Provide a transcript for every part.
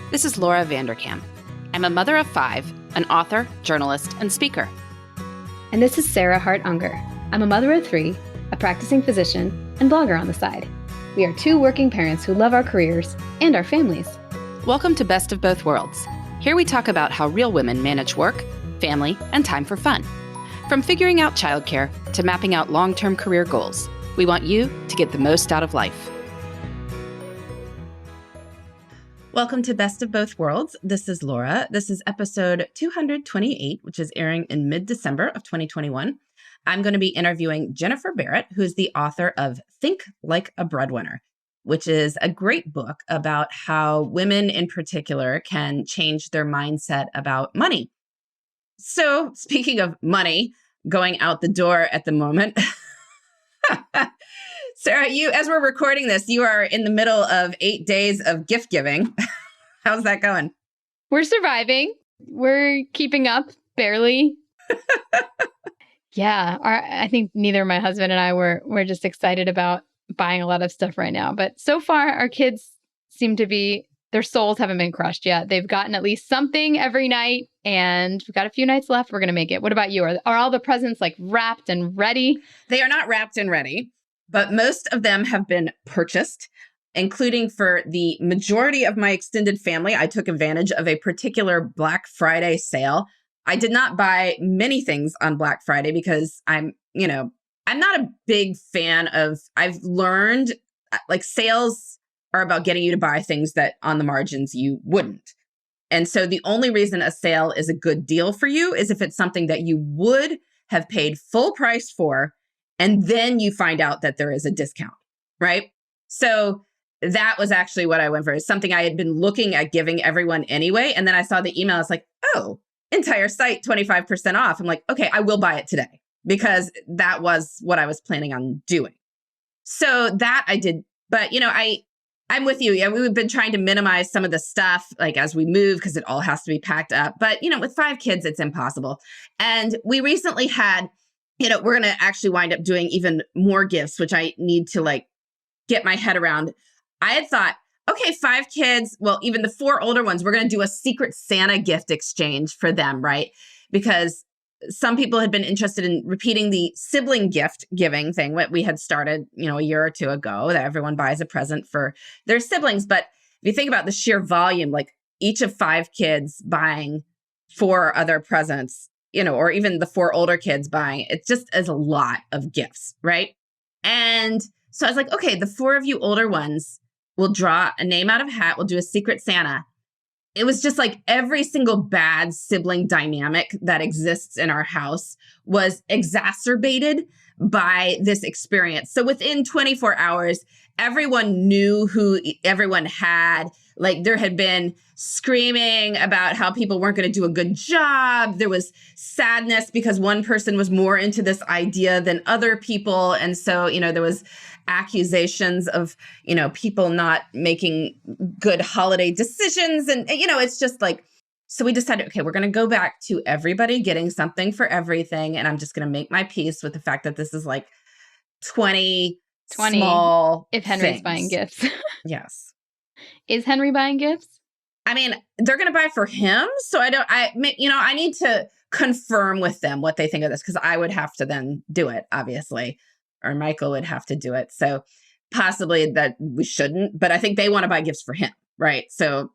This is Laura Vanderkam. I'm a mother of 5, an author, journalist, and speaker. And this is Sarah Hart-Unger. I'm a mother of 3, a practicing physician, and blogger on the side. We are 2 working parents who love our careers and our families. Welcome to Best of Both Worlds. Here we talk about how real women manage work, family, and time for fun. From figuring out childcare to mapping out long-term career goals, we want you to get the most out of life. Welcome to Best of Both Worlds. This is Laura. This is episode 228, which is airing in mid-December of 2021. I'm going to be interviewing Jennifer Barrett, who is the author of Think Like a Breadwinner, which is a great book about how women in particular can change their mindset about money. So speaking of money going out the door at the moment, Sarah, as we're recording this, you are in the middle of 8 days of gift giving. How's that going? We're surviving. We're keeping up, barely. Yeah, I think neither my husband and I we're just excited about buying a lot of stuff right now. But so far, our kids seem to be, their souls haven't been crushed yet. They've gotten at least something every night, and we've got a few nights left. We're going to make it. What about you? Are all the presents like wrapped and ready? They are not wrapped and ready, but most of them have been purchased, including for the majority of my extended family. I took advantage of a particular Black Friday sale. I did not buy many things on Black Friday because I'm not a big fan of, I've learned like sales are about getting you to buy things that on the margins you wouldn't. And so the only reason a sale is a good deal for you is if it's something that you would have paid full price for, and then you find out that there is a discount, right? So that was actually what I went for. It's something I had been looking at giving everyone anyway. And then I saw the email. It's like, oh, entire site 25% off. I'm like, okay, I will buy it today because that was what I was planning on doing. So that I did. But, I'm with you. Yeah, we've been trying to minimize some of the stuff like as we move because it all has to be packed up. But, with 5 kids, it's impossible. And we recently had, we're going to actually wind up doing even more gifts, which I need to get my head around. I had thought, okay, 5 kids, well, even the 4 older ones, we're going to do a Secret Santa gift exchange for them, right? Because some people had been interested in repeating the sibling gift giving thing, what we had started, a year or 2 ago, that everyone buys a present for their siblings. But if you think about the sheer volume, like each of 5 kids buying 4 other presents, or even the 4 older kids buying, it just is a lot of gifts, right? And so I was like, okay, the 4 of you older ones will draw a name out of a hat. We'll do a Secret Santa. It was just like every single bad sibling dynamic that exists in our house was exacerbated by this experience. So within 24 hours, everyone knew who everyone had. Like there had been screaming about how people weren't going to do a good job. There was sadness because one person was more into this idea than other people. And so, there was accusations of, people not making good holiday decisions. And, it's just like, so we decided, okay, we're going to go back to everybody getting something for everything. And I'm just going to make my peace with the fact that this is like 20 small if Henry's things. buying gifts. Yes. Is Henry buying gifts? I mean, they're going to buy for him. So I need to confirm with them what they think of this because I would have to then do it, obviously, or Michael would have to do it. So possibly that we shouldn't, but I think they want to buy gifts for him. Right. So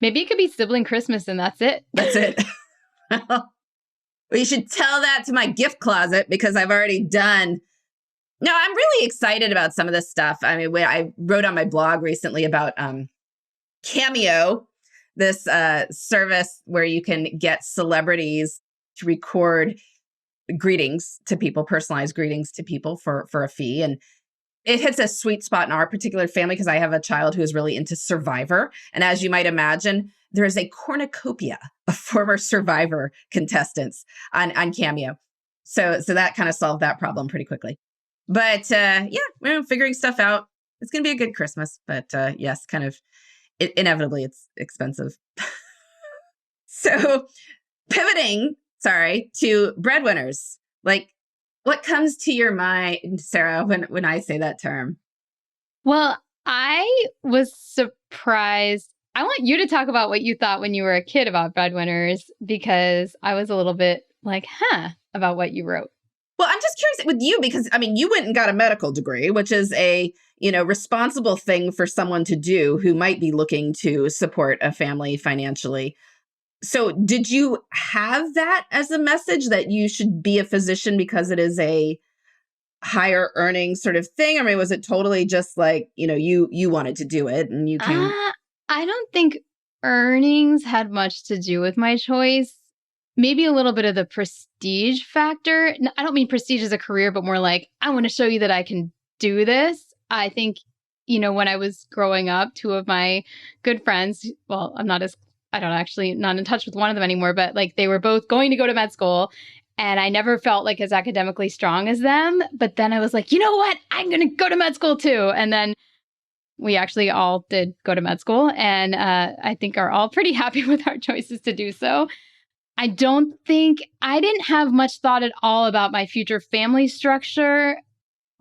maybe it could be sibling Christmas and that's it. That's it. Well, you should tell that to my gift closet because I've already done. No, I'm really excited about some of this stuff. I mean, I wrote on my blog recently about Cameo, this service where you can get celebrities to record greetings to people, personalized greetings to people for a fee. And it hits a sweet spot in our particular family because I have a child who is really into Survivor. And as you might imagine, there is a cornucopia of former Survivor contestants on Cameo. So that kind of solved that problem pretty quickly. But we're figuring stuff out. It's going to be a good Christmas. But yes, kind of inevitably it's expensive. So pivoting, to breadwinners. Like, what comes to your mind, Sarah, when I say that term? Well, I was surprised. I want you to talk about what you thought when you were a kid about breadwinners, because I was a little bit like, about what you wrote. Well, I'm just curious with you because, I mean, you went and got a medical degree, which is a, responsible thing for someone to do who might be looking to support a family financially. So did you have that as a message that you should be a physician because it is a higher earning sort of thing? I mean, was it totally just like, you wanted to do it and you came? I don't think earnings had much to do with my choice. Maybe a little bit of the prestige factor. I don't mean prestige as a career, but more like, I want to show you that I can do this. I think, when I was growing up, two of my good friends, well, not in touch with one of them anymore, but like they were both going to go to med school. And I never felt like as academically strong as them. But then I was like, you know what? I'm going to go to med school too. And then we actually all did go to med school, and I think are all pretty happy with our choices to do so. I didn't have much thought at all about my future family structure.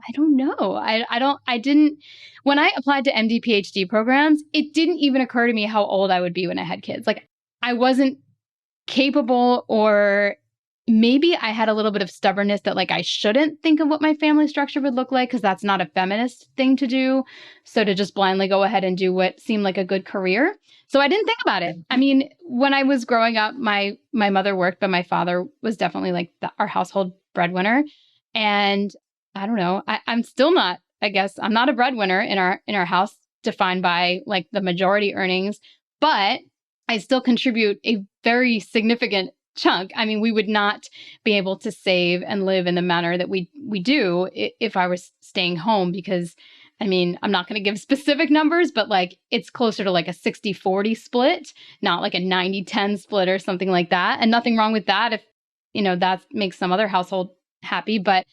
I don't know. I didn't, when I applied to MD PhD programs, it didn't even occur to me how old I would be when I had kids. Like I wasn't capable, or maybe I had a little bit of stubbornness that like I shouldn't think of what my family structure would look like because that's not a feminist thing to do. So to just blindly go ahead and do what seemed like a good career. So I didn't think about it. I mean, when I was growing up, my mother worked, but my father was definitely like our household breadwinner. And I don't know, I'm still not, I guess I'm not a breadwinner in our house defined by like the majority earnings, but I still contribute a very significant chunk. I mean, we would not be able to save and live in the manner that we do if I was staying home, because I mean, I'm not going to give specific numbers, but like it's closer to like a 60-40 split, not like a 90-10 split or something like that. And nothing wrong with that if, that makes some other household happy. But,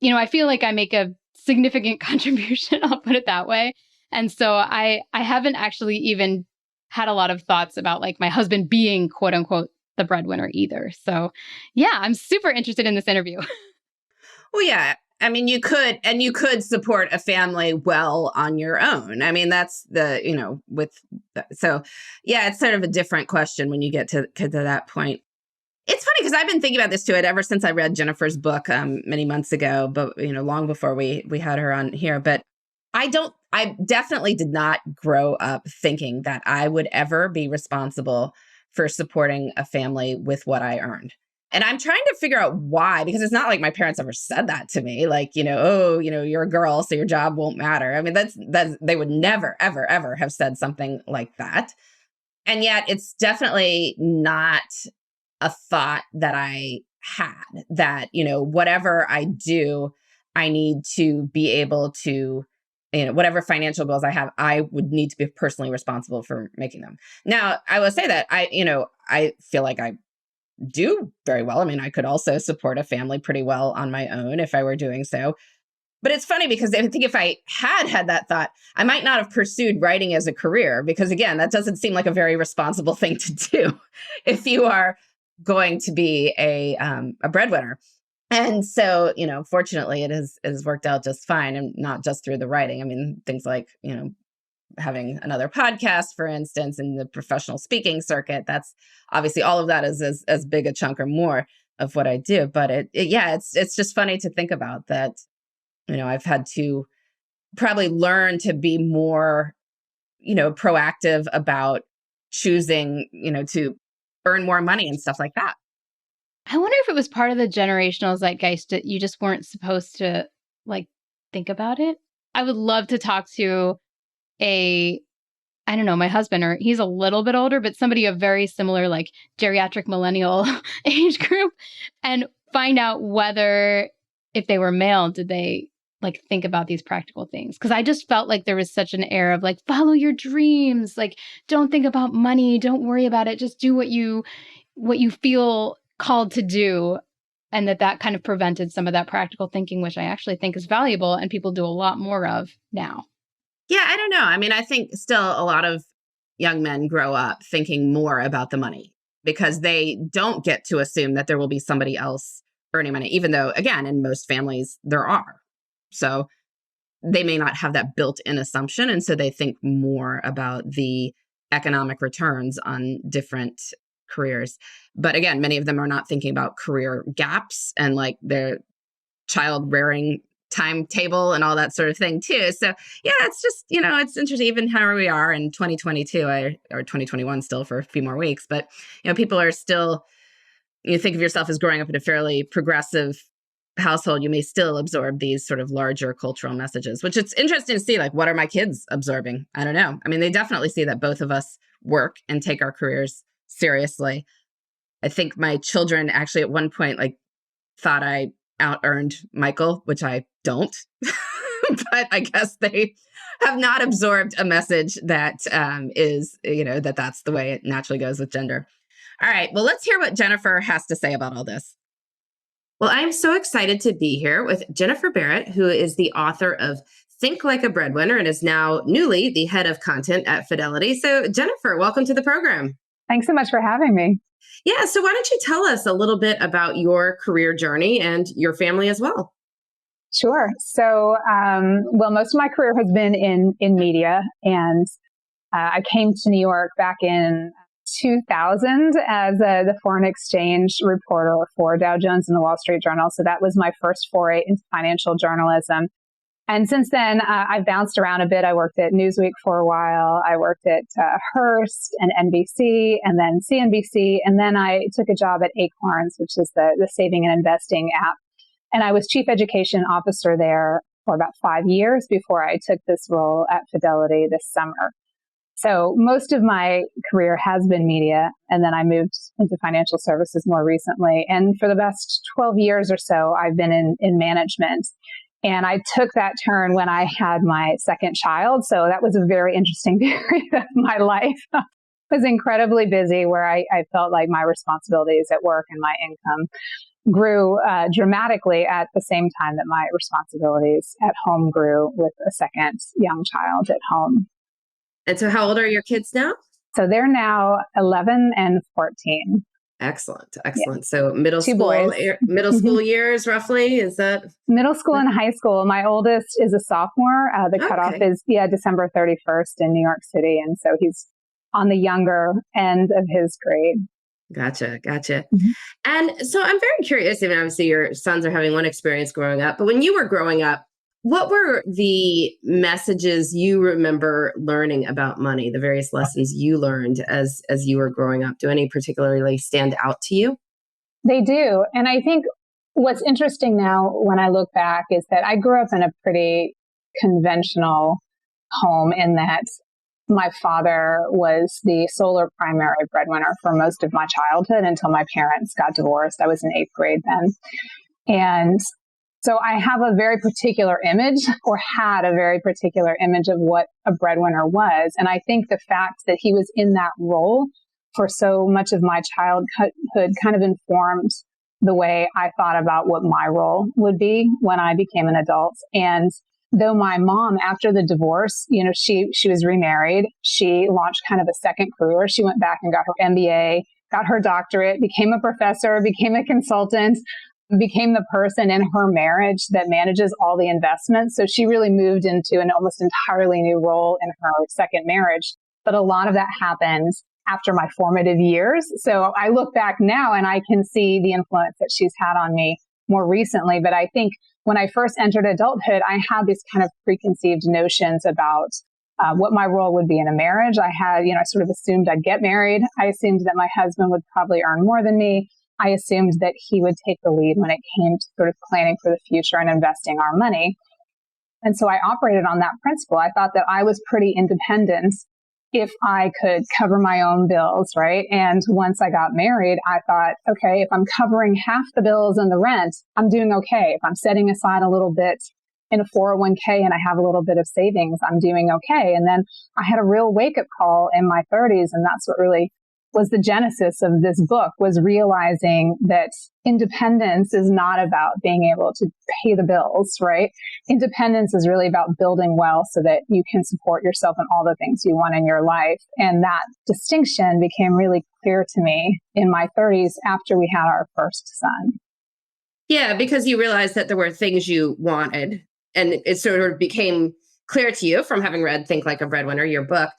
I feel like I make a significant contribution, I'll put it that way. And so I haven't actually even had a lot of thoughts about like my husband being quote unquote the breadwinner either. So yeah, I'm super interested in this interview. Well, yeah. I mean, you could support a family well on your own. I mean, that's so yeah, it's sort of a different question when you get to that point. It's funny because I've been thinking about this too ever since I read Jennifer's book many months ago, but long before we had her on here. But I definitely did not grow up thinking that I would ever be responsible for supporting a family with what I earned. And I'm trying to figure out why, because it's not like my parents ever said that to me. Like, you're a girl, so your job won't matter. I mean, that's they would never, ever, ever have said something like that. And yet it's definitely not a thought that I had that, whatever I do, I need to be able to, whatever financial goals I have, I would need to be personally responsible for making them. Now, I will say that I feel like I do very well. I mean, I could also support a family pretty well on my own if I were doing so. But it's funny because I think if I had that thought, I might not have pursued writing as a career, because again, that doesn't seem like a very responsible thing to do if you are going to be a breadwinner. And so, fortunately, it has worked out just fine, and not just through the writing. I mean, things like, having another podcast, for instance, in the professional speaking circuit, that's obviously all of that is as big a chunk or more of what I do. But it's just funny to think about that, I've had to probably learn to be more, proactive about choosing, to earn more money and stuff like that. I wonder if it was part of the generational zeitgeist that you just weren't supposed to like think about it. I would love to talk to I don't know, my husband, or he's a little bit older, but somebody of very similar, like geriatric millennial age group, and find out whether if they were male, did they like think about these practical things? Because I just felt like there was such an air of like, follow your dreams, like don't think about money, don't worry about it, just do what you feel called to do. And that kind of prevented some of that practical thinking, which I actually think is valuable and people do a lot more of now. Yeah, I don't know. I mean, I think still a lot of young men grow up thinking more about the money because they don't get to assume that there will be somebody else earning money, even though, again, in most families, there are. So they may not have that built-in assumption. And so they think more about the economic returns on different careers. But again, many of them are not thinking about career gaps and like their child rearing timetable and all that sort of thing too. So yeah, it's just, it's interesting even how we are in 2022 or 2021 still for a few more weeks. But, people are still, you think of yourself as growing up in a fairly progressive household, you may still absorb these sort of larger cultural messages, which it's interesting to see, like, what are my kids absorbing? I don't know. I mean, they definitely see that both of us work and take our careers seriously. I think my children actually at one point, like, thought I out-earned Michael, which I don't. But I guess they have not absorbed a message that is, that's the way it naturally goes with gender. All right. Well, let's hear what Jennifer has to say about all this. Well, I'm so excited to be here with Jennifer Barrett, who is the author of Think Like a Breadwinner and is now newly the head of content at Fidelity. So, Jennifer, welcome to the program. Thanks so much for having me. Yeah. So why don't you tell us a little bit about your career journey and your family as well? Sure. So, most of my career has been in media, and I came to New York back in 2000 as the foreign exchange reporter for Dow Jones and the Wall Street Journal. So that was my first foray into financial journalism. And since then, I've bounced around a bit. I worked at Newsweek for a while. I worked at Hearst and NBC and then CNBC. And then I took a job at Acorns, which is the saving and investing app. And I was chief education officer there for about 5 years before I took this role at Fidelity this summer. So most of my career has been media, and then I moved into financial services more recently. And for the past 12 years or so, I've been in management. And I took that turn when I had my second child. So that was a very interesting period of my life. I was incredibly busy, where I felt like my responsibilities at work and my income grew dramatically at the same time that my responsibilities at home grew with a second young child at home. And so how old are your kids now? So they're now 11 and 14. Excellent. Yeah. So middle Two school, boys. middle school years, roughly, is that? Middle school and high school. My oldest is a sophomore. The cutoff is December 31st in New York City. And so he's on the younger end of his grade. Gotcha. Mm-hmm. And so I'm very curious, I mean, obviously your sons are having one experience growing up, but when you were growing up, what were the messages you remember learning about money, the various lessons you learned as you were growing up? Do any particularly stand out to you? They do. And I think what's interesting now when I look back is that I grew up in a pretty conventional home in that my father was the sole or primary breadwinner for most of my childhood until my parents got divorced. I was in 8th grade then. And so I have a very particular image, or had a very particular image of what a breadwinner was. And I think the fact that he was in that role for so much of my childhood kind of informed the way I thought about what my role would be when I became an adult. And though my mom, after the divorce, she was remarried, she launched kind of a second career. She went back and got her MBA, got her doctorate, became a professor, became a consultant, became the person in her marriage that manages all the investments. So she really moved into an almost entirely new role in her second marriage. But a lot of that happened after my formative years. So I look back now and I can see the influence that she's had on me more recently. But I think when I first entered adulthood, I had these kind of preconceived notions about what my role would be in a marriage. I sort of assumed I'd get married. I assumed that my husband would probably earn more than me. I assumed that he would take the lead when it came to sort of planning for the future and investing our money. And so I operated on that principle. I thought that I was pretty independent if I could cover my own bills, right? And once I got married, I thought, okay, if I'm covering half the bills and the rent, I'm doing okay. If I'm setting aside a little bit in a 401k and I have a little bit of savings, I'm doing okay. And then I had a real wake-up call in my 30s, and that's what really was the genesis of this book, was realizing that independence is not about being able to pay the bills, right? Independence is really about building wealth so that you can support yourself in all the things you want in your life. And that distinction became really clear to me in my 30s after we had our first son. Yeah, because you realized that there were things you wanted, and it sort of became clear to you from having read Think Like a Breadwinner, your book,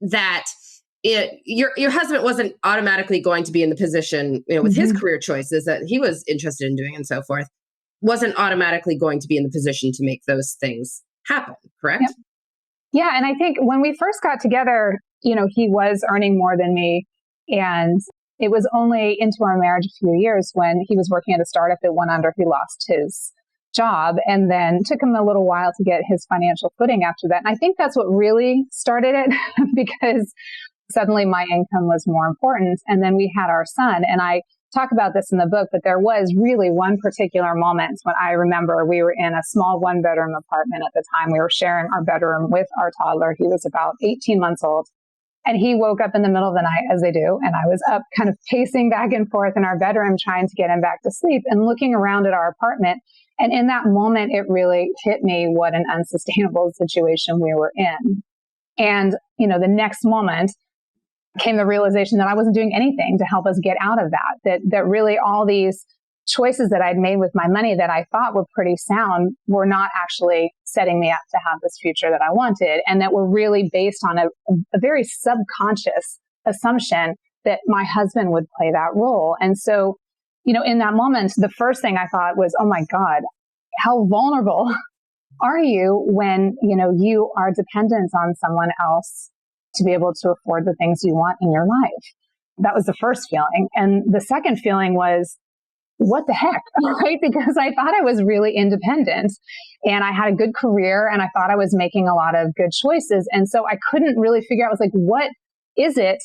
that your husband wasn't automatically going to be in the position, with his career choices that he was interested in doing and so forth, wasn't automatically going to be in the position to make those things happen, correct? Yep. Yeah. And I think when we first got together, he was earning more than me. And it was only into our marriage a few years when he was working at a startup that went under, he lost his job. And then it took him a little while to get his financial footing after that. And I think that's what really started it because suddenly my income was more important. And then we had our son. And I talk about this in the book, but there was really one particular moment when I remember we were in a small 1-bedroom apartment at the time. We were sharing our bedroom with our toddler. He was about 18 months old. And he woke up in the middle of the night, as they do. And I was up kind of pacing back and forth in our bedroom, trying to get him back to sleep and looking around at our apartment. And in that moment, it really hit me what an unsustainable situation we were in. And, the next moment came the realization that I wasn't doing anything to help us get out of that really all these choices that I'd made with my money that I thought were pretty sound were not actually setting me up to have this future that I wanted, and that were really based on a very subconscious assumption that my husband would play that role. And so, in that moment, the first thing I thought was, oh my God, how vulnerable are you when, you are dependent on someone else to be able to afford the things you want in your life? That was the first feeling. And the second feeling was, what the heck, right? Because I thought I was really independent and I had a good career and I thought I was making a lot of good choices. And so I couldn't really figure out, I was like, what is it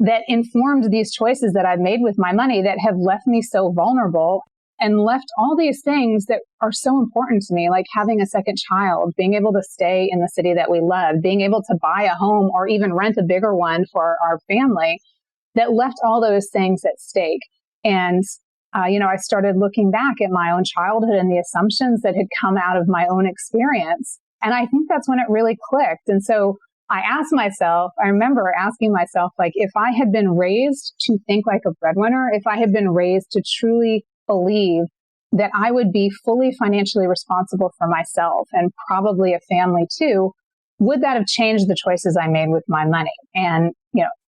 that informed these choices that I've made with my money that have left me so vulnerable and left all these things that are so important to me, like having a second child, being able to stay in the city that we love, being able to buy a home or even rent a bigger one for our family, that left all those things at stake. And I started looking back at my own childhood and the assumptions that had come out of my own experience. And I think that's when it really clicked. And so I remember asking myself, like, if I had been raised to think like a breadwinner, if I had been raised to truly believe that I would be fully financially responsible for myself and probably a family too, would that have changed the choices I made with my money? And,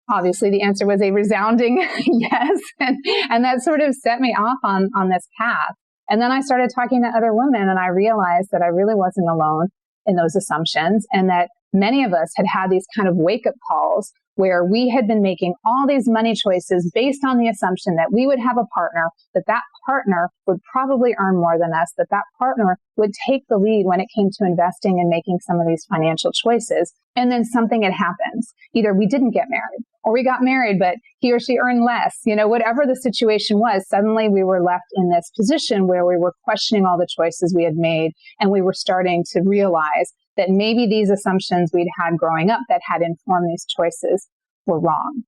obviously the answer was a resounding yes. And that sort of set me off on this path. And then I started talking to other women and I realized that I really wasn't alone in those assumptions and that many of us had these kind of wake-up calls where we had been making all these money choices based on the assumption that we would have a partner, that partner would probably earn more than us, that partner would take the lead when it came to investing and making some of these financial choices. And then something had happened. Either we didn't get married or we got married, but he or she earned less. Whatever the situation was, suddenly we were left in this position where we were questioning all the choices we had made. And we were starting to realize that maybe these assumptions we'd had growing up that had informed these choices were wrong.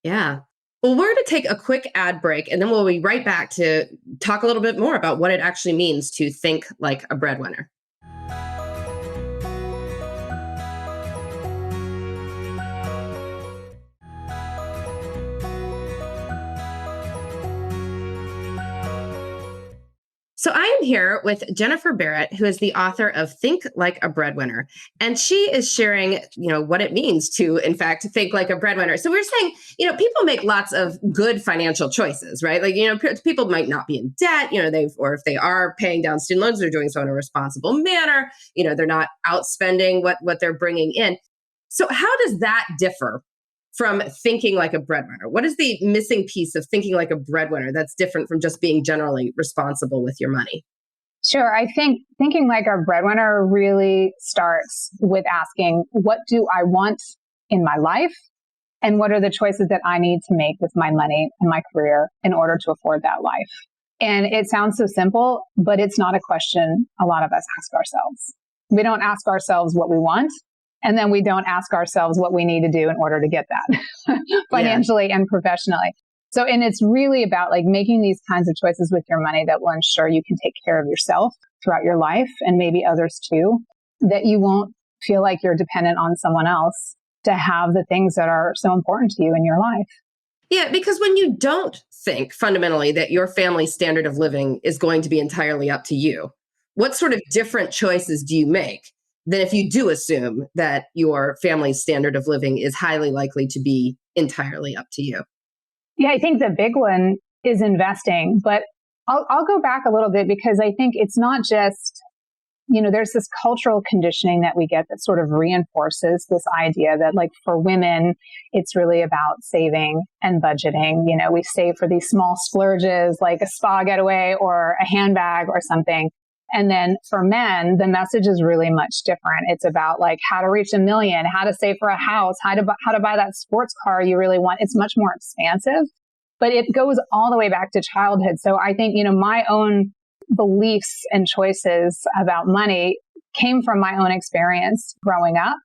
Yeah. Well, we're going to take a quick ad break and then we'll be right back to talk a little bit more about what it actually means to think like a breadwinner. So I am here with Jennifer Barrett, who is the author of Think Like a Breadwinner. And she is sharing, what it means to, in fact, think like a breadwinner. So we're saying, people make lots of good financial choices, right? Like, people might not be in debt, or if they are paying down student loans, they're doing so in a responsible manner. They're not outspending what they're bringing in. So how does that differ from thinking like a breadwinner? What is the missing piece of thinking like a breadwinner that's different from just being generally responsible with your money? Sure. I think thinking like a breadwinner really starts with asking, what do I want in my life? And what are the choices that I need to make with my money and my career in order to afford that life? And it sounds so simple, but it's not a question a lot of us ask ourselves. We don't ask ourselves what we want. And then we don't ask ourselves what we need to do in order to get that financially and professionally. So, and it's really about like making these kinds of choices with your money that will ensure you can take care of yourself throughout your life and maybe others too, that you won't feel like you're dependent on someone else to have the things that are so important to you in your life. Yeah, because when you don't think fundamentally that your family's standard of living is going to be entirely up to you, what sort of different choices do you make? than if you do assume that your family's standard of living is highly likely to be entirely up to you. Yeah, I think the big one is investing, but I'll go back a little bit because I think it's not just, there's this cultural conditioning that we get that sort of reinforces this idea that like for women, it's really about saving and budgeting. We save for these small splurges like a spa getaway or a handbag or something. And then for men, the message is really much different. It's about like how to reach 1 million, how to save for a house, how to buy that sports car you really want. It's much more expansive, but it goes all the way back to childhood. So I think, my own beliefs and choices about money came from my own experience growing up,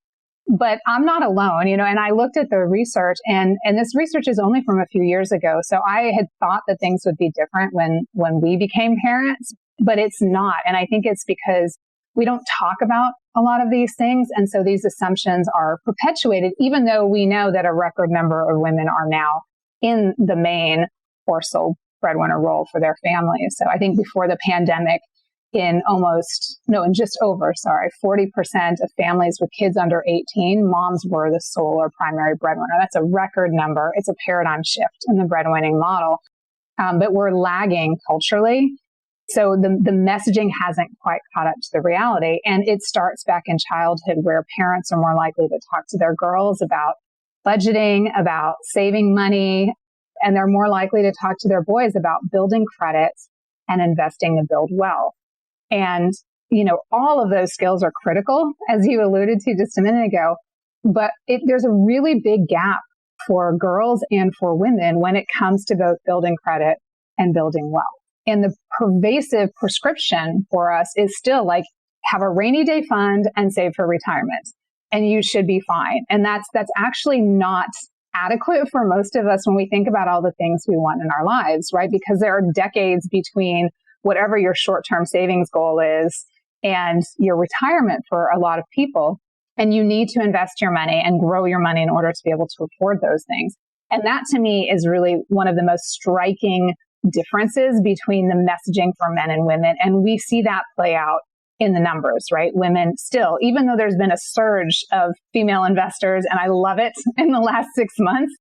but I'm not alone, and I looked at the research and this research is only from a few years ago. So I had thought that things would be different when we became parents, but it's not. And I think it's because we don't talk about a lot of these things. And so these assumptions are perpetuated, even though we know that a record number of women are now in the main or sole breadwinner role for their families. So I think before the pandemic, in just over 40% of families with kids under 18, moms were the sole or primary breadwinner. That's a record number. It's a paradigm shift in the breadwinning model. But we're lagging culturally. So the messaging hasn't quite caught up to the reality. And it starts back in childhood where parents are more likely to talk to their girls about budgeting, about saving money, and they're more likely to talk to their boys about building credit and investing to build wealth. And, all of those skills are critical, as you alluded to just a minute ago, but there's a really big gap for girls and for women when it comes to both building credit and building wealth. And the pervasive prescription for us is still like, have a rainy day fund and save for retirement, and you should be fine. And that's actually not adequate for most of us when we think about all the things we want in our lives, right? Because there are decades between whatever your short-term savings goal is and your retirement for a lot of people. And you need to invest your money and grow your money in order to be able to afford those things. And that to me is really one of the most striking differences between the messaging for men and women. And we see that play out in the numbers, right? Women still, even though there's been a surge of female investors, and I love it in the last 6 months,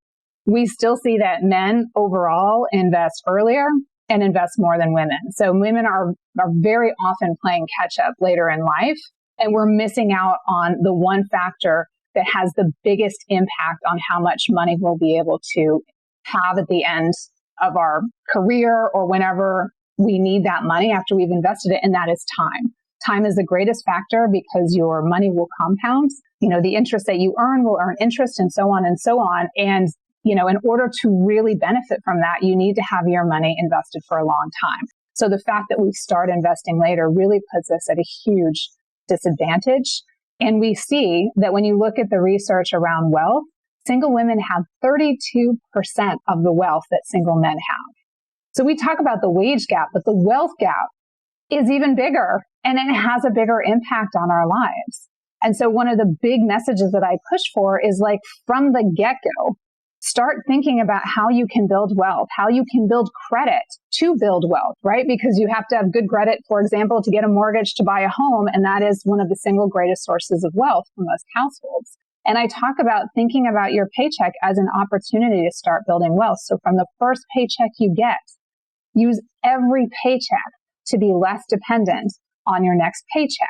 we still see that men overall invest earlier and invest more than women. So women are very often playing catch up later in life, and we're missing out on the one factor that has the biggest impact on how much money we'll be able to have at the end of our career or whenever we need that money after we've invested it, and that is time. Time is the greatest factor because your money will compound. The interest that you earn will earn interest and so on and so on. And, in order to really benefit from that, you need to have your money invested for a long time. So the fact that we start investing later really puts us at a huge disadvantage. And we see that when you look at the research around wealth, single women have 32% of the wealth that single men have. So we talk about the wage gap, but the wealth gap is even bigger, and it has a bigger impact on our lives. And so one of the big messages that I push for is like from the get-go, start thinking about how you can build wealth, how you can build credit to build wealth, right? Because you have to have good credit, for example, to get a mortgage to buy a home. And that is one of the single greatest sources of wealth for most households. And I talk about thinking about your paycheck as an opportunity to start building wealth. So from the first paycheck you get, use every paycheck to be less dependent on your next paycheck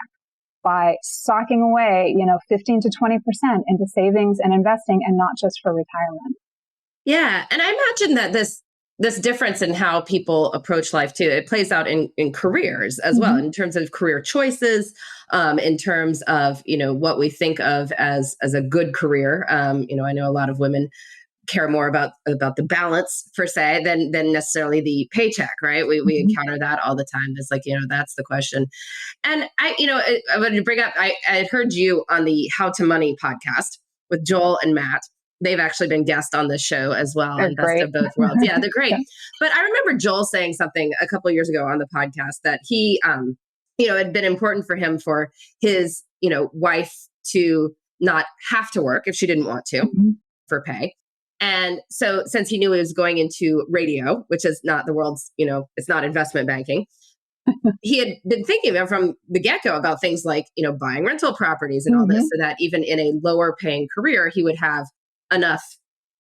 by socking away, 15 to 20% into savings and investing, and not just for retirement. Yeah. And I imagine that this difference in how people approach life too, it plays out in careers as well, in terms of career choices, in terms of, what we think of as a good career. I know a lot of women care more about the balance per se than necessarily the paycheck, right? We encounter that all the time. It's like, that's the question. And I wanted to bring up, I had heard you on the How to Money podcast with Joel and Matt. They've actually been guests on this show as well. They're and great. Best of Both Worlds. Yeah, they're great. But I remember Joel saying something a couple of years ago on the podcast that he, had been important for him for his, wife to not have to work if she didn't want to for pay. And so since he knew he was going into radio, which is not the world's, it's not investment banking, he had been thinking about from the get-go about things like, buying rental properties and all this, so that even in a lower paying career, he would have enough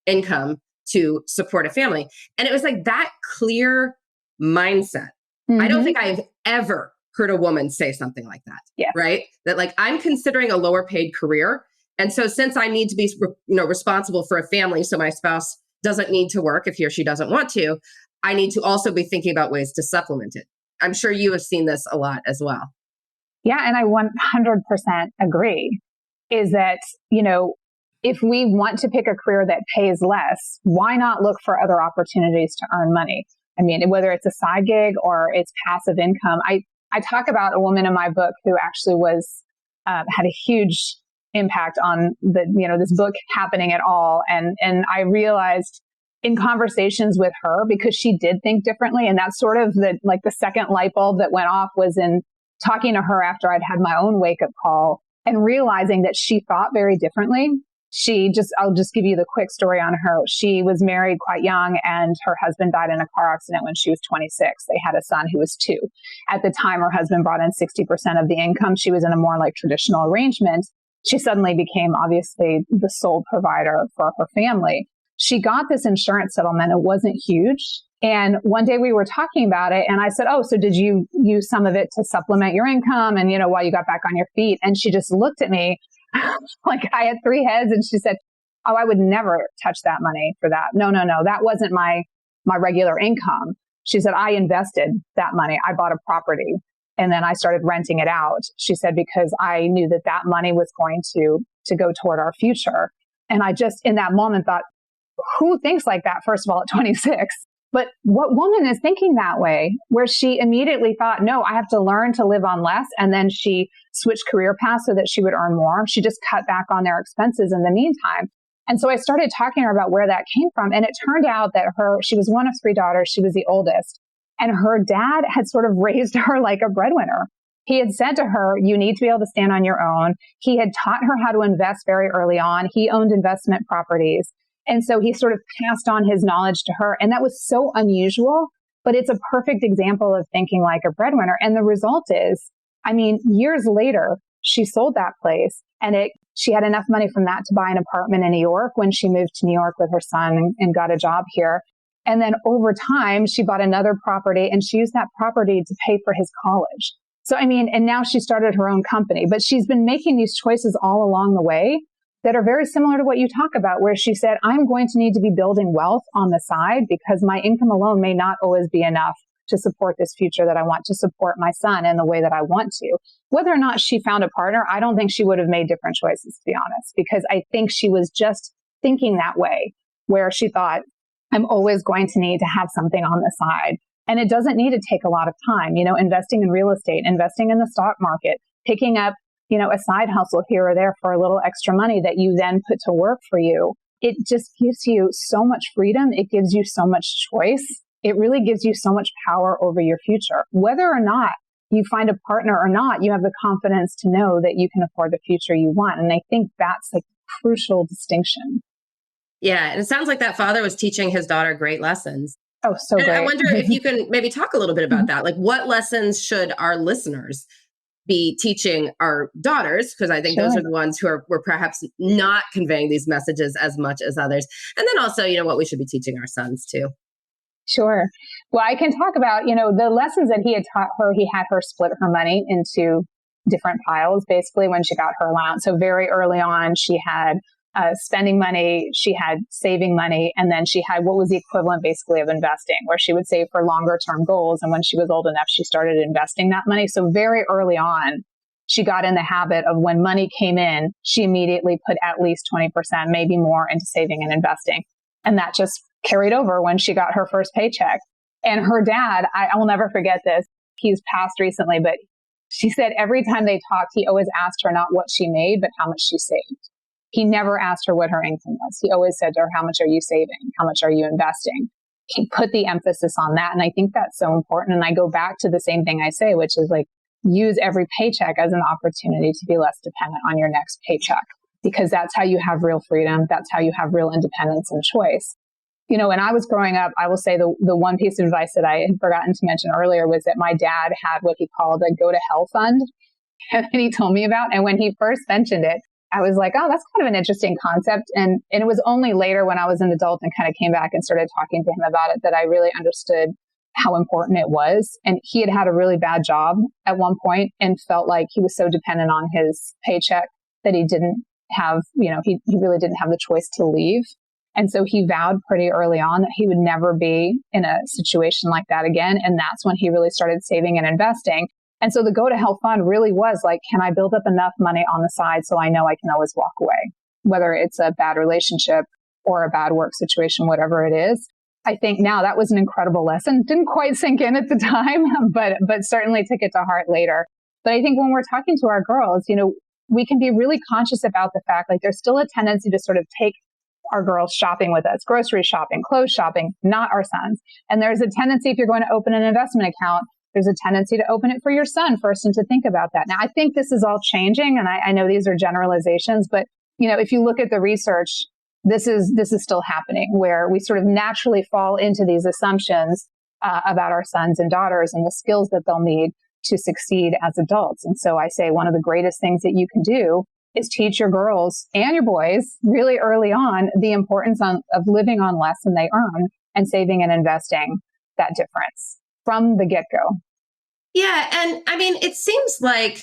income to support a family. And it was like that clear mindset. I don't think I've ever heard a woman say something like that. Yeah. Right. That like, I'm considering a lower paid career. And so since I need to be, responsible for a family, so my spouse doesn't need to work if he or she doesn't want to, I need to also be thinking about ways to supplement it. I'm sure you have seen this a lot as well. Yeah. And I 100% agree is that, if we want to pick a career that pays less, why not look for other opportunities to earn money? I mean, whether it's a side gig or it's passive income. I talk about a woman in my book who actually had a huge impact on this book happening at all. And I realized in conversations with her, because she did think differently. And that's sort of the second light bulb that went off was in talking to her after I'd had my own wake up call and realizing that she thought very differently. I'll just give you the quick story on her. She was married quite young and her husband died in a car accident when she was 26. They had a son who was 2. At the time, her husband brought in 60% of the income. She was in a more traditional arrangement. She suddenly became obviously the sole provider for her family. She got this insurance settlement. It wasn't huge. And one day we were talking about it and I said, oh, so did you use some of it to supplement your income and, while you got back on your feet? And she just looked at me like I had 3 heads and she said, oh, I would never touch that money for that. No, that wasn't my regular income. She said, I invested that money. I bought a property and then I started renting it out. She said, because I knew that money was going to go toward our future. And I just in that moment thought, who thinks like that, first of all, at 26? But what woman is thinking that way, where she immediately thought, no, I have to learn to live on less. And then she switched career paths so that she would earn more. She just cut back on their expenses in the meantime. And so I started talking to her about where that came from. And it turned out that she was one of 3 daughters. She was the oldest. And her dad had sort of raised her like a breadwinner. He had said to her, you need to be able to stand on your own. He had taught her how to invest very early on. He owned investment properties. And so he sort of passed on his knowledge to her. And that was so unusual, but it's a perfect example of thinking like a breadwinner. And the result is, years later, she sold that place and she had enough money from that to buy an apartment in New York when she moved to New York with her son and got a job here. And then over time, she bought another property and she used that property to pay for his college. So, and now she started her own company, but she's been making these choices all along the way that are very similar to what you talk about, where she said, I'm going to need to be building wealth on the side because my income alone may not always be enough to support this future that I want, to support my son in the way that I want to. Whether or not she found a partner, I don't think she would have made different choices, to be honest, because I think she was just thinking that way, where she thought, I'm always going to need to have something on the side. And it doesn't need to take a lot of time, investing in real estate, investing in the stock market, picking up a side hustle here or there for a little extra money that you then put to work for you. It just gives you so much freedom. It gives you so much choice. It really gives you so much power over your future. Whether or not you find a partner or not, you have the confidence to know that you can afford the future you want. And I think that's a crucial distinction. Yeah. And it sounds like that father was teaching his daughter great lessons. Oh, so great. I wonder if you can maybe talk a little bit about that. Like, what lessons should our listeners be teaching our daughters? Because I think those are the ones who were perhaps not conveying these messages as much as others. And then also, what we should be teaching our sons too. Sure. Well, I can talk about, the lessons that he had taught her. He had her split her money into different piles, basically, when she got her allowance. So very early on, she had spending money, she had saving money, and then she had what was the equivalent basically of investing, where she would save for longer term goals. And when she was old enough, she started investing that money. So very early on, she got in the habit of when money came in, she immediately put at least 20%, maybe more, into saving and investing. And that just carried over when she got her first paycheck. And her dad, I will never forget this. He's passed recently, but she said every time they talked, he always asked her not what she made, but how much she saved. He never asked her what her income was. He always said to her, how much are you saving? How much are you investing? He put the emphasis on that. And I think that's so important. And I go back to the same thing I say, which is like, use every paycheck as an opportunity to be less dependent on your next paycheck, because that's how you have real freedom. That's how you have real independence and choice. When I was growing up, I will say the one piece of advice that I had forgotten to mention earlier was that my dad had what he called a go to hell fund that he told me about. And when he first mentioned it, I was like, oh, that's kind of an interesting concept. And it was only later when I was an adult and kind of came back and started talking to him about it that I really understood how important it was. And he had had a really bad job at one point and felt like he was so dependent on his paycheck that he didn't have, he really didn't have the choice to leave. And so he vowed pretty early on that he would never be in a situation like that again. And that's when he really started saving and investing. And so the go to hell fund really was like, can I build up enough money on the side so I know I can always walk away, whether it's a bad relationship or a bad work situation, whatever it is. I think now that was an incredible lesson. Didn't quite sink in at the time, but certainly took it to heart later. But I think when we're talking to our girls, we can be really conscious about the fact, like there's still a tendency to sort of take our girls shopping with us, grocery shopping, clothes shopping, not our sons. And there's a tendency, if you're going to open an investment account, there's a tendency to open it for your son first and to think about that. Now, I think this is all changing, and I know these are generalizations, but if you look at the research, this is still happening, where we sort of naturally fall into these assumptions about our sons and daughters and the skills that they'll need to succeed as adults. And so I say one of the greatest things that you can do is teach your girls and your boys really early on the importance of living on less than they earn and saving and investing that difference from the get-go. Yeah. And I mean, it seems like,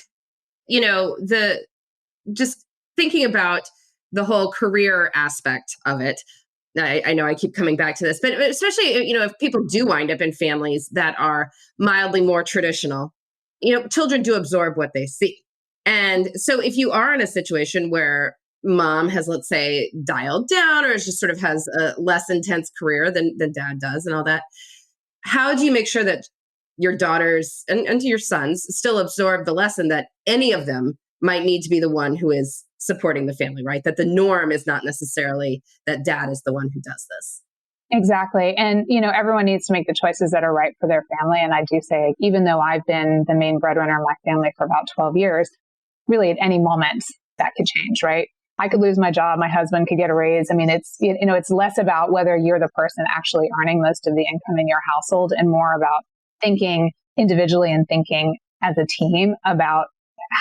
just thinking about the whole career aspect of it. I know I keep coming back to this, but especially, if people do wind up in families that are mildly more traditional, children do absorb what they see. And so if you are in a situation where mom has, let's say, dialed down or just sort of has a less intense career than dad does and all that, how do you make sure that your daughters and to your sons still absorb the lesson that any of them might need to be the one who is supporting the family, right? That the norm is not necessarily that dad is the one who does this. Exactly. And, everyone needs to make the choices that are right for their family. And I do say, even though I've been the main breadwinner in my family for about 12 years, really at any moment that could change, right? I could lose my job. My husband could get a raise. I mean, it's less about whether you're the person actually earning most of the income in your household and more about thinking individually and thinking as a team about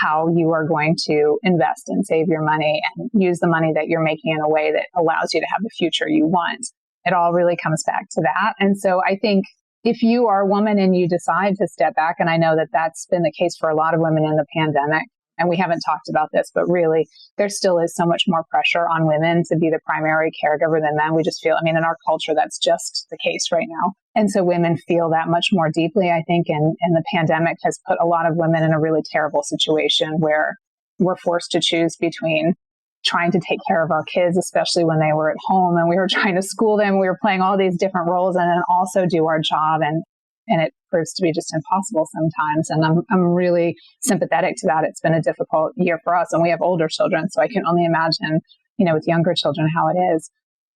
how you are going to invest and save your money and use the money that you're making in a way that allows you to have the future you want. It all really comes back to that. And so I think if you are a woman and you decide to step back, and I know that that's been the case for a lot of women in the pandemic, and we haven't talked about this, but really there still is so much more pressure on women to be the primary caregiver than men. We just feel, in our culture, that's just the case right now. And so women feel that much more deeply, I think, and the pandemic has put a lot of women in a really terrible situation where we're forced to choose between trying to take care of our kids, especially when they were at home, and we were trying to school them. We were playing all these different roles and then also do our job. And it proves to be just impossible sometimes. And I'm really sympathetic to that. It's been a difficult year for us, and we have older children, so I can only imagine, with younger children, how it is.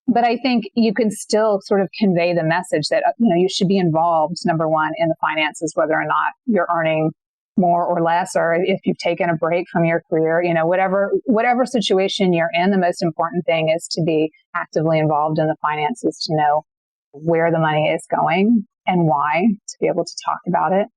But I think you can still sort of convey the message that, you should be involved, number one, in the finances, whether or not you're earning more or less, or if you've taken a break from your career, whatever situation you're in, the most important thing is to be actively involved in the finances, to know where the money is going and why, to be able to talk about it.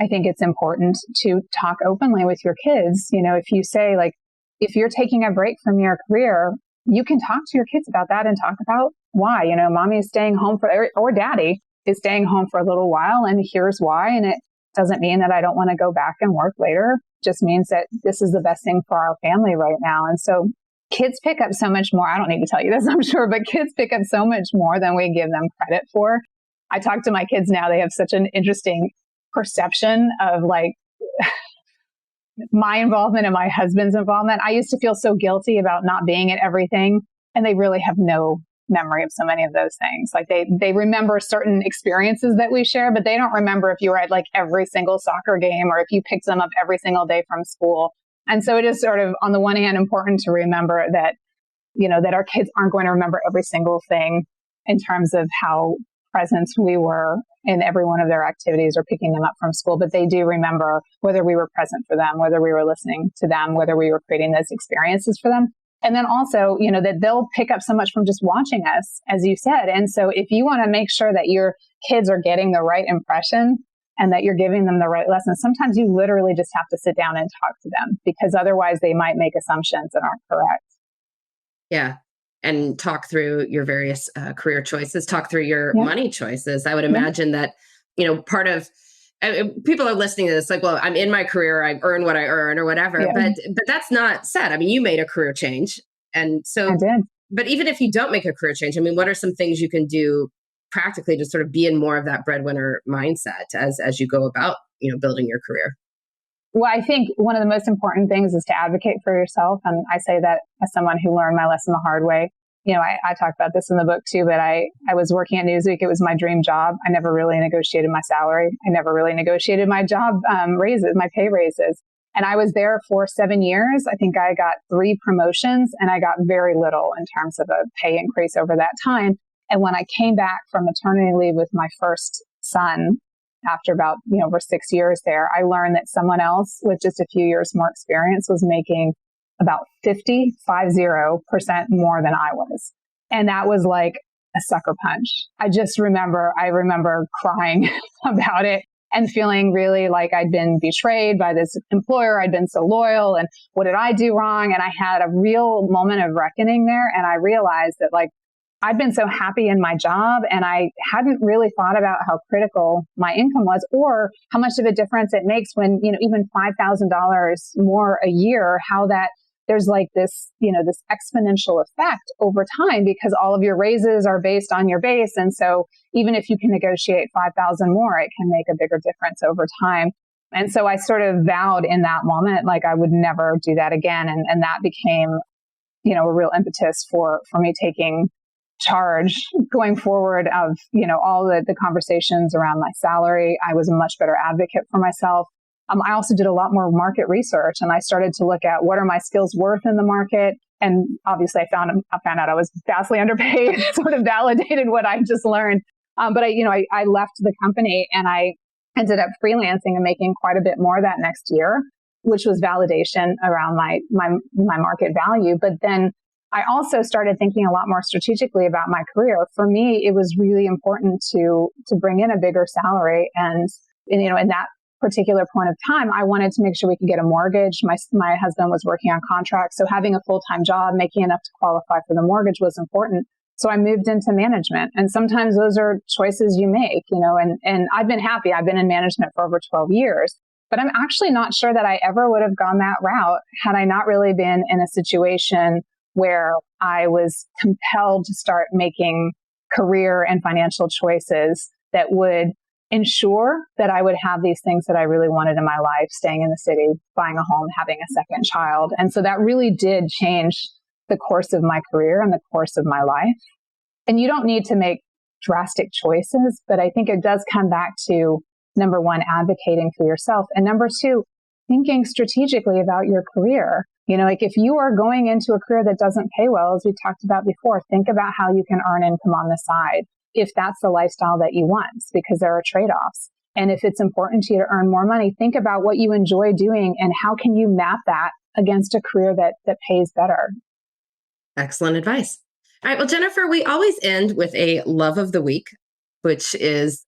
I think it's important to talk openly with your kids. If you say, like, if you're taking a break from your career, you can talk to your kids about that and talk about why. Mommy is staying home or daddy is staying home for a little while, and here's why. And it doesn't mean that I don't want to go back and work later. It just means that this is the best thing for our family right now. And so kids pick up so much more. I don't need to tell you this, I'm sure, but kids pick up so much more than we give them credit for. I talk to my kids now. They have such an interesting perception of like my involvement and my husband's involvement. I used to feel so guilty about not being at everything, and they really have no memory of so many of those things. Like they remember certain experiences that we share, but they don't remember if you were at like every single soccer game or if you picked them up every single day from school. And so it is sort of, on the one hand, important to remember that, that our kids aren't going to remember every single thing in terms of how present we were in every one of their activities or picking them up from school, but they do remember whether we were present for them, whether we were listening to them, whether we were creating those experiences for them. And then also, that they'll pick up so much from just watching us, as you said. And so if you want to make sure that your kids are getting the right impression and that you're giving them the right lessons, sometimes you literally just have to sit down and talk to them, because otherwise they might make assumptions that aren't correct. Yeah. And talk through your various career choices, talk through your Yeah. money choices. I would Yeah. imagine that, part of people are listening to this like, well, I'm in my career, I earn what I earn or whatever, Yeah. but that's not said. I mean, you made a career change. And so, I did. but even if you don't make a career change, I mean, what are some things you can do practically to sort of be in more of that breadwinner mindset as you go about, building your career? Well, I think one of the most important things is to advocate for yourself. And I say that as someone who learned my lesson the hard way. I talk about this in the book too, but I was working at Newsweek. It was my dream job. I never really negotiated my salary. I never really negotiated my job raises, my pay raises. And I was there for 7 years. I think I got 3 promotions and I got very little in terms of a pay increase over that time. And when I came back from maternity leave with my first son, after about, over 6 years there, I learned that someone else with just a few years more experience was making about 50% more than I was. And that was like a sucker punch. I remember crying about it and feeling really like I'd been betrayed by this employer. I'd been so loyal, and what did I do wrong? And I had a real moment of reckoning there. And I realized that I'd been so happy in my job, and I hadn't really thought about how critical my income was, or how much of a difference it makes when, even $5,000 more a year, how that there's this, this exponential effect over time, because all of your raises are based on your base. And so even if you can negotiate 5,000 more, it can make a bigger difference over time. And so I sort of vowed in that moment, I would never do that again. And that became, a real impetus for me taking charge going forward of, all the conversations around my salary. I was a much better advocate for myself. I also did a lot more market research, and I started to look at what are my skills worth in the market. And obviously I found out I was vastly underpaid, sort of validated what I just learned. But I left the company and I ended up freelancing and making quite a bit more that next year, which was validation around my market value. But then I also started thinking a lot more strategically about my career. For me, it was really important to bring in a bigger salary. And in that particular point of time, I wanted to make sure we could get a mortgage. My husband was working on contracts, so having a full-time job, making enough to qualify for the mortgage was important. So I moved into management. And sometimes those are choices you make, and I've been happy. I've been in management for over 12 years. But I'm actually not sure that I ever would have gone that route had I not really been in a situation where I was compelled to start making career and financial choices that would ensure that I would have these things that I really wanted in my life: staying in the city, buying a home, having a second child. And so that really did change the course of my career and the course of my life. And you don't need to make drastic choices, but I think it does come back to, number one, advocating for yourself. And number two, thinking strategically about your career. If you are going into a career that doesn't pay well, as we talked about before, think about how you can earn income on the side, if that's the lifestyle that you want, because there are trade-offs. And if it's important to you to earn more money, think about what you enjoy doing and how can you map that against a career that pays better. Excellent advice. All right. Well, Jennifer, we always end with a love of the week, which is,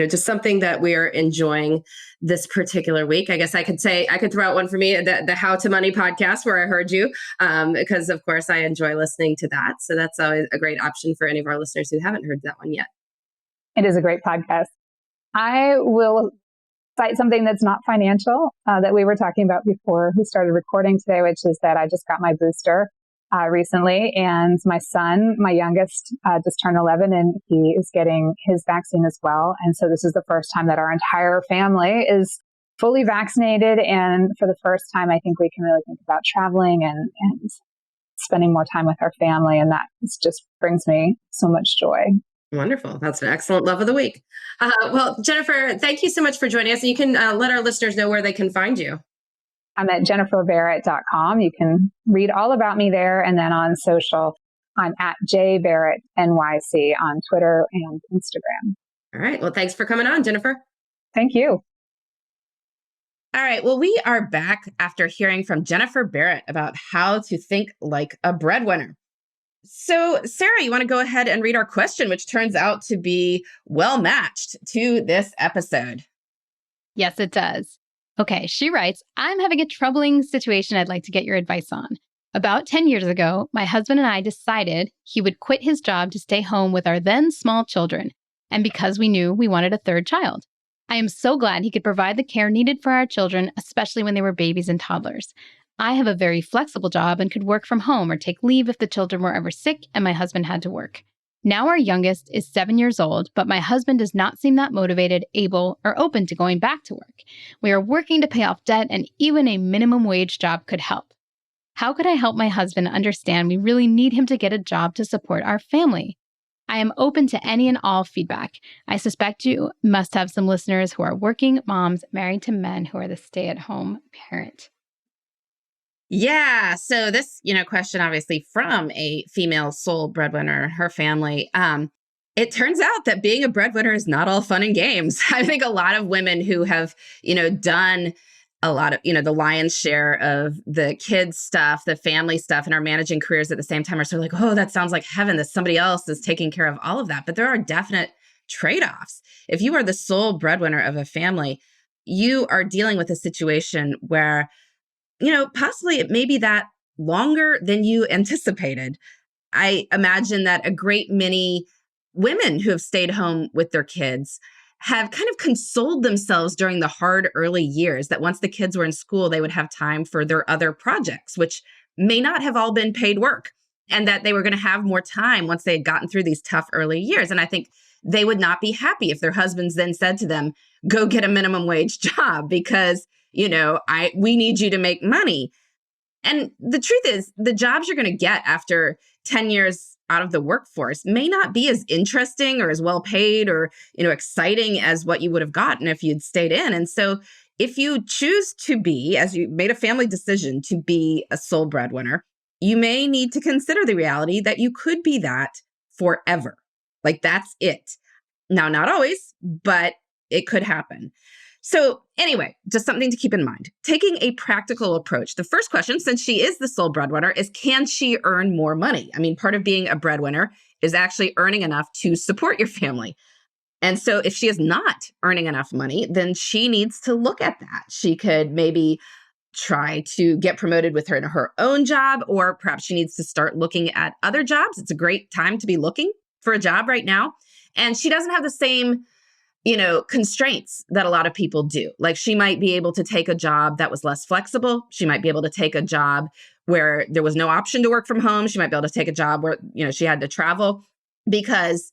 just something that we're enjoying this particular week. I guess I could throw out one for me, the How to Money podcast, where I heard you, because of course I enjoy listening to that. So that's always a great option for any of our listeners who haven't heard that one yet. It is a great podcast. I will cite something that's not financial that we were talking about before we started recording today, which is that I just got my booster recently, and my son, my youngest, just turned 11, and he is getting his vaccine as well. And so this is the first time that our entire family is fully vaccinated. And for the first time, I think we can really think about traveling and spending more time with our family. And that just brings me so much joy. Wonderful. That's an excellent love of the week. Well, Jennifer, thank you so much for joining us. And you can let our listeners know where they can find you. I'm at jenniferbarrett.com. You can read all about me there. And then on social, I'm at jbarrettnyc on Twitter and Instagram. All right. Well, thanks for coming on, Jennifer. Thank you. All right. Well, we are back after hearing from Jennifer Barrett about how to think like a breadwinner. So, Sarah, you want to go ahead and read our question, which turns out to be well matched to this episode. Yes, it does. Okay, she writes, I'm having a troubling situation I'd like to get your advice on. About 10 years ago, my husband and I decided he would quit his job to stay home with our then small children, and because we knew we wanted a third child. I am so glad he could provide the care needed for our children, especially when they were babies and toddlers. I have a very flexible job and could work from home or take leave if the children were ever sick and my husband had to work. Now our youngest is 7 years old, but my husband does not seem that motivated, able, or open to going back to work. We are working to pay off debt, and even a minimum wage job could help. How could I help my husband understand we really need him to get a job to support our family? I am open to any and all feedback. I suspect you must have some listeners who are working moms married to men who are the stay-at-home parent. Yeah. So this, question obviously from a female sole breadwinner and her family. It turns out that being a breadwinner is not all fun and games. I think a lot of women who have, done a lot of, the lion's share of the kids stuff, the family stuff, and are managing careers at the same time are sort of like, oh, that sounds like heaven that somebody else is taking care of all of that. But there are definite trade-offs. If you are the sole breadwinner of a family, you are dealing with a situation where possibly it may be that longer than you anticipated. I imagine that a great many women who have stayed home with their kids have kind of consoled themselves during the hard early years that once the kids were in school, they would have time for their other projects, which may not have all been paid work, and that they were going to have more time once they had gotten through these tough early years. And I think they would not be happy if their husbands then said to them, go get a minimum wage job because we need you to make money. And the truth is, the jobs you're going to get after 10 years out of the workforce may not be as interesting or as well paid or, exciting as what you would have gotten if you'd stayed in. And so if you choose to be, as you made a family decision to be a sole breadwinner, you may need to consider the reality that you could be that forever. Like that's it. Now, not always, but it could happen. So anyway, just something to keep in mind. Taking a practical approach. The first question, since she is the sole breadwinner, is can she earn more money? I mean, part of being a breadwinner is actually earning enough to support your family. And so if she is not earning enough money, then she needs to look at that. She could maybe try to get promoted with her own job, or perhaps she needs to start looking at other jobs. It's a great time to be looking for a job right now. And she doesn't have the same constraints that a lot of people do. Like she might be able to take a job that was less flexible. She might be able to take a job where there was no option to work from home. She might be able to take a job where, she had to travel because,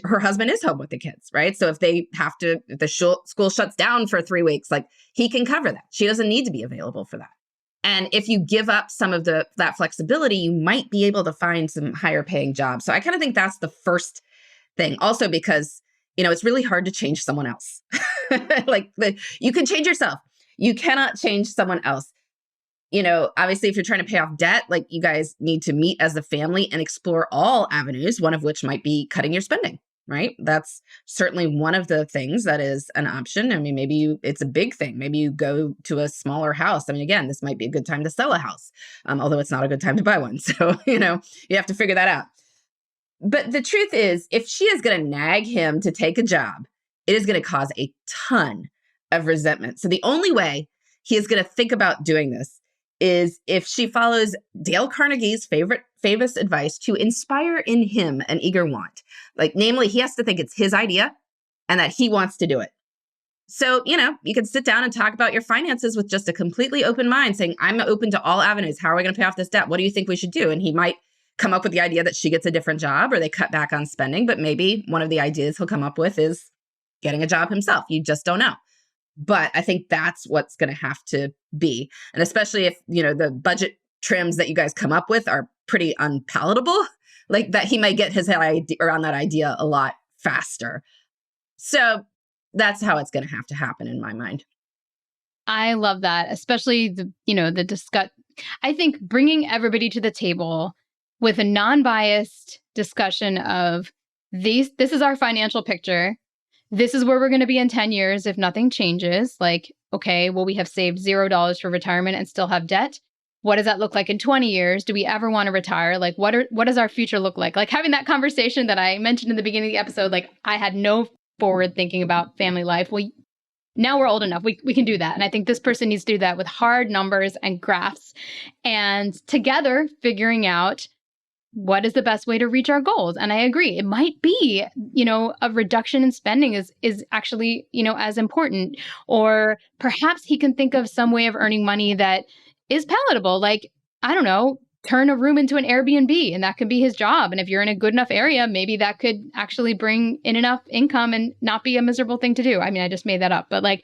her husband is home with the kids, right? So if if the school shuts down for 3 weeks, like he can cover that. She doesn't need to be available for that. And if you give up some of that flexibility, you might be able to find some higher paying jobs. So I kind of think that's the first thing. Also because it's really hard to change someone else. You can change yourself. You cannot change someone else. Obviously, if you're trying to pay off debt, like you guys need to meet as a family and explore all avenues, one of which might be cutting your spending, right? That's certainly one of the things that is an option. I mean, it's a big thing. Maybe you go to a smaller house. I mean, again, this might be a good time to sell a house, although it's not a good time to buy one. So, you have to figure that out. But the truth is, if she is going to nag him to take a job, it is going to cause a ton of resentment. So the only way he is going to think about doing this is if she follows Dale Carnegie's famous advice to inspire in him an eager want. Namely, he has to think it's his idea and that he wants to do it. So, you can sit down and talk about your finances with just a completely open mind, saying, I'm open to all avenues. How are we going to pay off this debt? What do you think we should do? And he might come up with the idea that she gets a different job or they cut back on spending. But maybe one of the ideas he'll come up with is getting a job himself. You just don't know. But I think that's what's going to have to be. And especially if, the budget trims that you guys come up with are pretty unpalatable, like that he might get his head around that idea a lot faster. So that's how it's going to have to happen in my mind. I love that, especially the discuss. I think bringing everybody to the table with a non-biased discussion of this is our financial picture. this is where we're going to be in 10 years if nothing changes. Like, okay, well, we have saved $0 for retirement and still have debt. What does that look like in 20 years? Do we ever want to retire? Like, what does our future look like? Like having that conversation that I mentioned in the beginning of the episode, like I had no forward thinking about family life. Well, now we're old enough. We can do that. And I think this person needs to do that with hard numbers and graphs and together figuring out what is the best way to reach our goals. And I agree. It might be, a reduction in spending is actually, as important. Or perhaps he can think of some way of earning money that is palatable. Like, I don't know, turn a room into an Airbnb and that could be his job. And if you're in a good enough area, maybe that could actually bring in enough income and not be a miserable thing to do. I mean, I just made that up, but I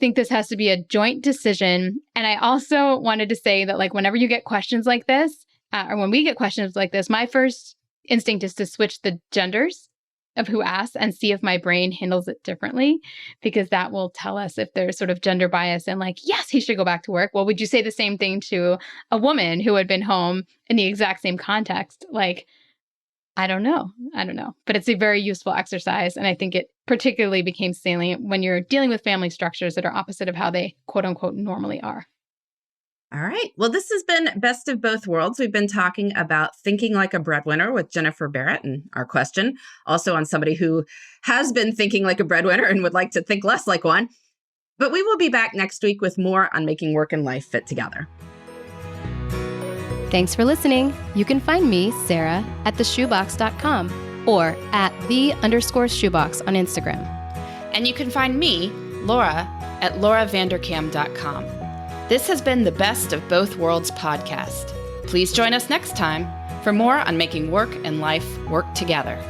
think this has to be a joint decision. And I also wanted to say that whenever you get questions like this, or when we get questions like this, my first instinct is to switch the genders of who asks and see if my brain handles it differently, because that will tell us if there's sort of gender bias and yes, he should go back to work. Well, would you say the same thing to a woman who had been home in the exact same context? I don't know, but it's a very useful exercise. And I think it particularly became salient when you're dealing with family structures that are opposite of how they quote unquote normally are. All right. Well, this has been Best of Both Worlds. We've been talking about thinking like a breadwinner with Jennifer Barrett, and our question also on somebody who has been thinking like a breadwinner and would like to think less like one. But we will be back next week with more on making work and life fit together. Thanks for listening. You can find me, Sarah, at theshoebox.com or at @the_shoebox on Instagram. And you can find me, Laura, at lauravanderkam.com. This has been the Best of Both Worlds podcast. Please join us next time for more on making work and life work together.